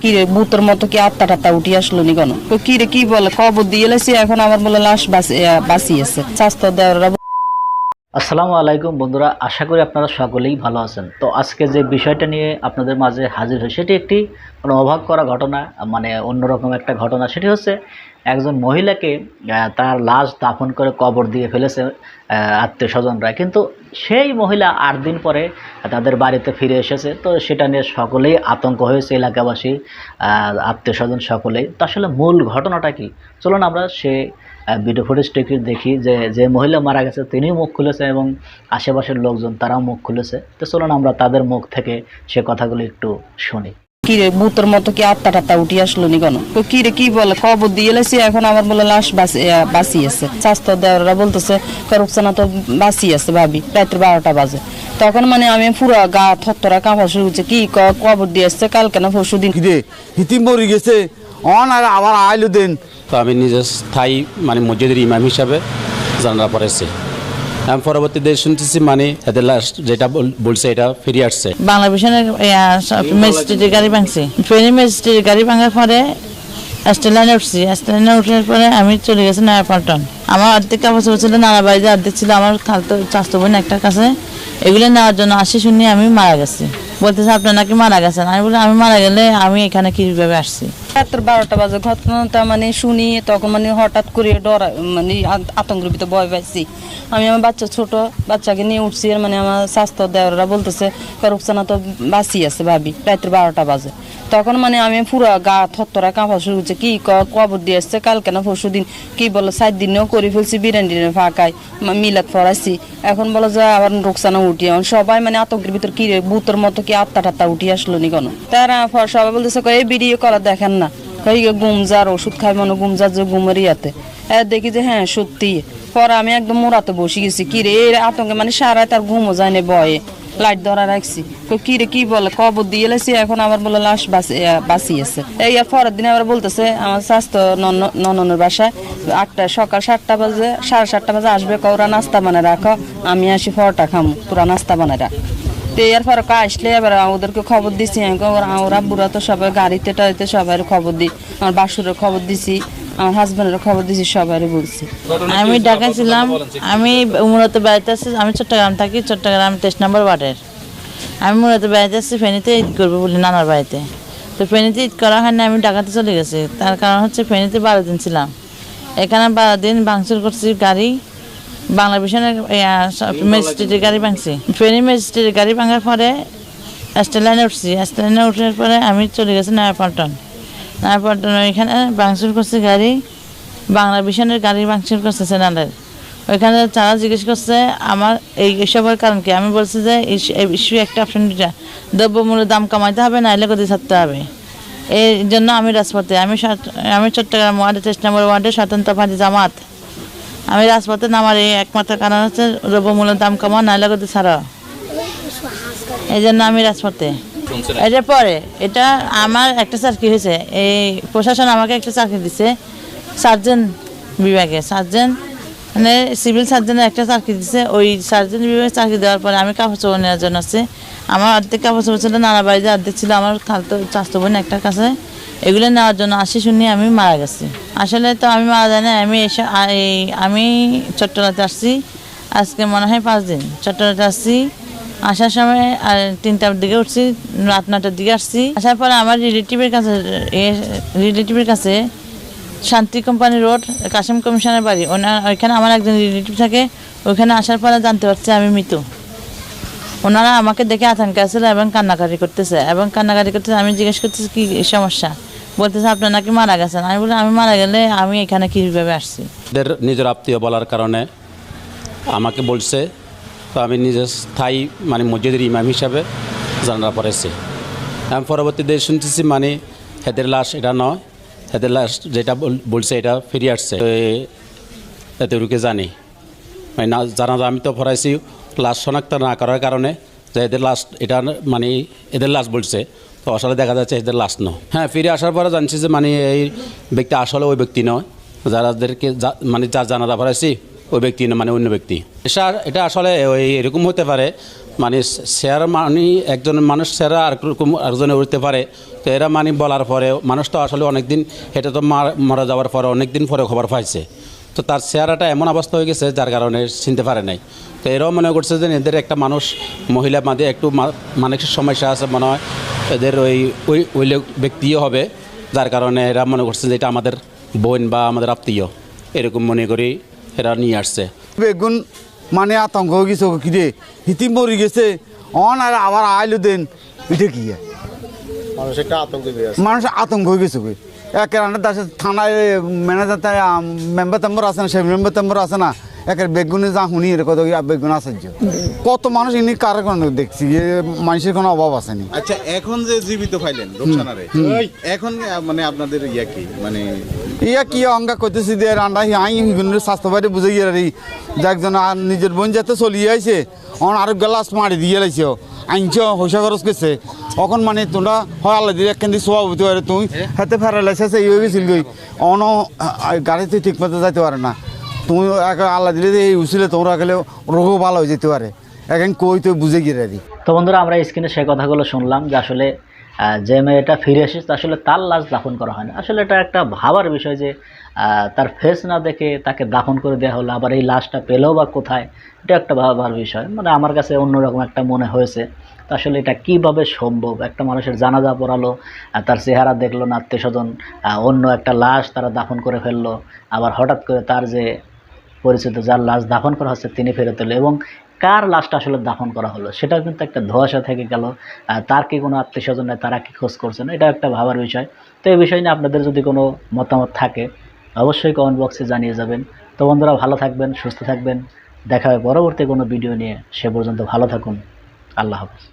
কি রে ভূতের মতো কি আত্মা টাত্তা উঠি আসলো নি কেন? কি রে কি বলে খবর দিয়ে এলেছি, এখন আমার বলে লাশ বাঁচিয়েছে স্বাস্থ্য দেওয়ারা। আসসালামু আলাইকুম বন্ধুরা, আশা করি আপনারা সকলেই ভালো আছেন। তো আজকে যে বিষয়টা নিয়ে আপনাদের মাঝে হাজির হই সেটি একটি অবাক করা ঘটনা, অন্যরকম একটা ঘটনা। সেটি হচ্ছে একজন মহিলাকে তার লাশ দাফন করে কবর দিয়ে ফেলেছে আত্মীয় স্বজনরা, কিন্তু সেই মহিলা 8 দিন পরে তাদের বাড়িতে ফিরে এসেছে। তো সেটা নিয়ে সকলেই আতঙ্ক হয়েছে, এলাকাবাসী, আত্মীয় স্বজন সকলেই। তো আসলে মূল ঘটনাটা কি, চলুন আমরা সে ভিডিও ফুটেজটি দেখি। যে মহিলা মারা গেছে তিনিও মুখ খুলেছেন এবং আশেপাশের লোকজন তারাও মুখ খুলেছে। তো চলুন আমরা তাদের মুখ থেকে সে কথাগুলো একটু শুনি। কি রে ভূতের মতো কি আত্মা টাত্তা উঠি আসলো নি কেন? কি রে কি বলে খবর দিয়ে এলেছি, এখন আমার বলে লাশ বাঁচিয়েছে স্বাস্থ্য দেওয়ারা। বলতেছে রুকসানা তো বাঁচিয়েছে ভাবি, রাত্রে 12টা বাজে। তখন মানে আমি পুরো গা থরথরা কাঁপা শুরু হচ্ছে। কি খবর দিয়ে এসছে কালকে না পরশু দিন। হিতি মরি গেছে অন আর আবার আইলো দেন। তো আমি নিজে স্থায়ী মসজিদের ইমাম হিসাবে জানা পড়েছি। আমি পরবর্তীতে শুনতেছি এদের লাস্ট যেটা বলছে এটা ফিরে আসছে। বাংলাদেশের ম্যাজিস্ট্রেটের গাড়ি ভাঙছে, ফেনী ম্যাজিস্ট্রেটের গাড়ি ভাঙার পরে স্টেলাইনে উঠছি। স্টেলাইনে উঠার পরে আমি চলে গেছি নয়াপল্টন। আমার অর্ধেক কাপড় ছিল নানাবাড়িতে, অর্ধেক ছিল আমার খালতো চাচতো বোন একটার কাছে। এগুলো নেওয়ার জন্য আসি শুনি আমি মারা গেছি। বলতেছে আপনার নাকি মারা গেছেন। আমি বলি আমি মারা গেলে আমি এখানে কিভাবে আসছি। রাত্র 12টা বাজে ঘটনাটা মানে শুনি, তখন মানে হঠাৎ করে ডরা মানে আতঙ্কের ভিতরে ভয় পাইছি। আমি আমার বাচ্চা ছোট বাচ্চাকে নিয়ে উঠছি, মানে আমার স্বাস্থ্য দেওয়ারা বলতেছে রুকসানা তো বাঁচিয়েছে ভাবি, রাত্রে 12টা বাজে। তখন মানে আমি পুরো গা থরথরা কাঁপা শুরু হচ্ছে। কি খবর দিয়ে এসছে কালকে না পরশু দিন। কি বলে 7 দিনেও করে ফেলছি, বিরান্ডিনে ফাঁকায় মিলাদ ফরাইছি। এখন বলো যে আবার রুকসানা উঠি। এখন সবাই মানে আতঙ্কের ভিতর কি রে ভূতের মতো কি আত্মা টাত্তা উঠি আসলো নি কেন? তারা সবাই বলতেছে এই ভিডিও করা দেখেন না, গুমজার ওষুধ খাই মনে গুমজার যে গুমের ইয়াতে। দেখি যে হ্যাঁ সত্যি। পরে আমি একদম মোড়াতে বসে গেছি। কি রে এই আতঙ্কে মানে সারা তার ঘুমও যায় না, বয়ে লাইট ধরা রাখছি। কি রে কি বলে খবর দিয়ে এলেছি, এখন আবার বলে লাশ বাঁচিয়েছে। এই পরের দিন আবার বলতেছে আমার স্বাস্থ্য নননের বাসায় সকাল 7টা বাজে 7:30 বাজে আসবে, ওরা নাস্তা বানায় রাখো, আমি আসি পরোটা খামু, তোরা নাস্তা বানায় রাখ। তো এর পরে আসলে এবার ওদেরকে খবর দিছি। ওরা বুড়া তো সবাই গাড়িতে টাড়িতে সবাই খবর দিই, আমার বাসুরের খবর দিছি, আমার হাজবেন্ডের খবর দিছি, সবাই বলছি। আমি ঢাকায় ছিলাম, আমি মূলত বেড়াতে আসছি। আমি চট্টগ্রাম থাকি, চট্টগ্রাম 23 নম্বর ওয়ার্ডের। আমি মূলত বেড়াতে আসছি ফেনীতে ঈদ করবো বলি নানার বাড়িতে। তো ফেনীতে ঈদ করা হয়নি, আমি ঢাকাতে চলে গেছি। তার কারণ হচ্ছে ফেনীতে 12 দিন ছিলাম। এখানে 12 দিন ভাঙচুর করছি গাড়ি। বাংলাদেশের ম্যাজিস্ট্রেটের গাড়ি ভাঙছি। ফেনী ম্যাজিস্ট্রেটের গাড়ি ভাঙার পরে স্টেলাইনে উঠছি। স্টেলাইনে উঠার পরে আমি চলে গেছি নয়াপল্টন। এখানে ভাঙচুর করছে গাড়ি, বাংলাদেশের গাড়ি ভাঙচুর করছে চ্যানেলের। ওইখানে তারা জিজ্ঞেস করছে আমার এইসবের কারণ কি। আমি বলছি যে ইস্যু একটা অপশন, দ্রব্যমূল্যের দাম কমাইতে হবে, নাইলে গতি ছাড়তে হবে। এই জন্য আমি রাজপথে, আমি চট্টগ্রাম ওয়ার্ডে 23 নম্বর ওয়ার্ডে স্বতন্ত্র পার্টি জামাত। আমি রাজপথে নামার এই একমাত্র কারণ হচ্ছে দ্রব্যমূল্যের দাম কমা, নাইলে গতি ছাড়া। এই জন্য আমি রাজপথে। এটার পরে এটা আমার একটা চাকরি হয়েছে, এই প্রশাসন আমাকে একটা চাকরি দিছে সার্জন বিভাগে। সার্জন মানে সিভিল সার্জনের একটা চাকরি দিছে। ওই সার্জন বিভাগে চাকরি দেওয়ার পরে আমি কাপড় চোপড় নেওয়ার জন্য আসছি। আমার অর্ধেক কাপড় চোপড় ছিল নানা বাড়িতে, অর্ধেক ছিল আমার খালতো চাচতো বোন একটার কাছে। এগুলো নেওয়ার জন্য আসি শুনি আমি মারা গেছি। আসলে তো আমি মারা যাই না, আমি চট্টগ্রামে আসছি আজকে মনে হয় 5 দিন। চট্টগ্রামে আসছি, আসার সময় আর 3টার দিকে উঠছি, রাত 9টার দিকে আসছি। আসার পরে আমার রিলেটিভের কাছে শান্তি কোম্পানি রোড কাশিম কমিশনের বাড়ি, ওইখানে আমার একজন রিলেটিভ থাকে। ওইখানে আসার পরে জানতে পারছি আমি মৃত। ওনারা আমাকে দেখে আতঙ্কে আসছিল এবং কান্নাকাটি করতেছে। আমি জিজ্ঞেস করতেছি কি সমস্যা, বলতেছে আপনার নাকি মারা গেছেন। আমি বলি আমি মারা গেলে আমি এখানে কীভাবে আসছি। নিজের আত্মীয় বলার কারণে আমাকে বলছে। তো আমি নিজে স্থায়ী মসজিদের ইমাম হিসাবে জানা পড়েছি। আমি পরবর্তীতে শুনতেছি এদের লাশ এটা নয়, এদের লাশ যেটা বলছে এটা ফিরে আসছে। এদেরকে জানি না জানা, আমি তো পড়াইছি লাশ শনাক্ত না করার কারণে যে এদের লাশ এটা এদের লাশ বলছে। তো আসলে দেখা যাচ্ছে এদের লাশ নয়। হ্যাঁ, ফিরে আসার পরে জানছি যে এই ব্যক্তি আসলে ওই ব্যক্তি নয়, যাদেরকে যার জানাজা পড়াইছি ওই ব্যক্তি না মানে অন্য ব্যক্তি। এটা আসলে ওই এরকম হতে পারে, মানে শেয়ার মানে একজন মানুষ শেয়ার আরেকজনে উঠতে পারে। তো এরা মানে বলার পরে মানুষ তো আসলে অনেক দিন, এটা তো মারা যাওয়ার পরে অনেক দিন পরে খবর পাইছে। তো তার চেহারাটা এমন অবস্থা হয়ে গেছে যার কারণে চিনতে পারে নাই। তো এরাও মনে করছে যে এদের একটা মানুষ মহিলা মাঝে একটু মানসিক সমস্যা আছে, মনে হয় এদের ওই ব্যক্তিও হবে, যার কারণে এরা মনে করছে যে এটা আমাদের বোন বা আমাদের আত্মীয়, এরকম মনে করি এরা নিয়ে আসছে। বেগুন মানে আতঙ্ক হয়ে গেছে কিরে হিতি মরি গেছে অন আর আবার আইলো দেন এটা কি মানুষ আতঙ্ক হয়ে গেছে একের থানায় ম্যানেজার মেম্বার টেম্বার আছে না, সেই মেম্বার টেম্বার আছে না, একের বেগুনে যা শুনি এর কত বেগুন আশ্চর্য কত মানুষ ইনি কার কারণে দেখছি মানুষের কোনো অভাব আসেনি। আচ্ছা, এখন যে জীবিত পাইলেন রূপসানারে, এখন মানে আপনাদের ইয়া কি মানে ইয়া কি অঙ্গা করতেছি যে রান্না আই হিগুনের স্বাস্থ্য বাইরে বুঝে গিয়ে রে যাকজন আর নিজের বোন যাতে চলিয়ে আইছে অন আরো গ্লাস মারি দিয়ে লাইছ আইনছ পয়সা খরচ করছে এখন মানে তোমরা হয় আল্লাহ দিয়ে একখান দিয়ে সোয়া হইতে পারে তুই হাতে ফেরালাইছে এই হয়ে গেছিল গই অন গাড়িতে ঠিক মতো যাইতে পারে না তুমি আল্লাহ দিলে এই উচিলে তোমরা গেলে রোগও ভালো হয়ে যেতে পারে এখন কই তো বুঝে গিয়ে রে। তো বন্ধুরা, আমরা স্ক্রিনে সেই কথাগুলো শুনলাম যে আসলে যে মেয়েটা ফিরে এসেছে আসলে তার লাশ দাফন করা হয় না। আসলে এটা একটা ভাবার বিষয় যে তার ফেস না দেখে তাকে দাফন করে দেওয়া হলো, আবার এই লাশটা পেলেও বা কোথায়, এটা একটা ভাবার বিষয়। মানে আমার কাছে অন্যরকম একটা মনে হয়েছে। তো আসলে এটা কীভাবে সম্ভব? একটা মানুষের জানাজা পড়ালো, তার চেহারা দেখলো না আত্মীয় স্বজন, অন্য একটা লাশ তারা দাফন করে ফেললো, আবার হঠাৎ করে তার যে পরিচিত যার লাশ দাফন করা হচ্ছে তিনি ফেরত এলো, এবং কার লাশটা আসলে দাফন করা হলো সেটাও কিন্তু একটা ধোঁয়াশা থেকে গেল। তার কি কোনো আত্মীয় স্বজন নেই, তারা কি খোঁজ করছে না, এটা একটা ভাবার বিষয়। তো এই বিষয় নিয়ে আপনাদের যদি কোনো মতামত থাকে অবশ্যই কমেন্ট বক্সে জানিয়ে যাবেন। তো বন্ধুরা, ভালো থাকবেন, সুস্থ থাকবেন, দেখা হবে পরবর্তী কোনো ভিডিও নিয়ে। সে পর্যন্ত ভালো থাকুন, আল্লাহ হাফেজ।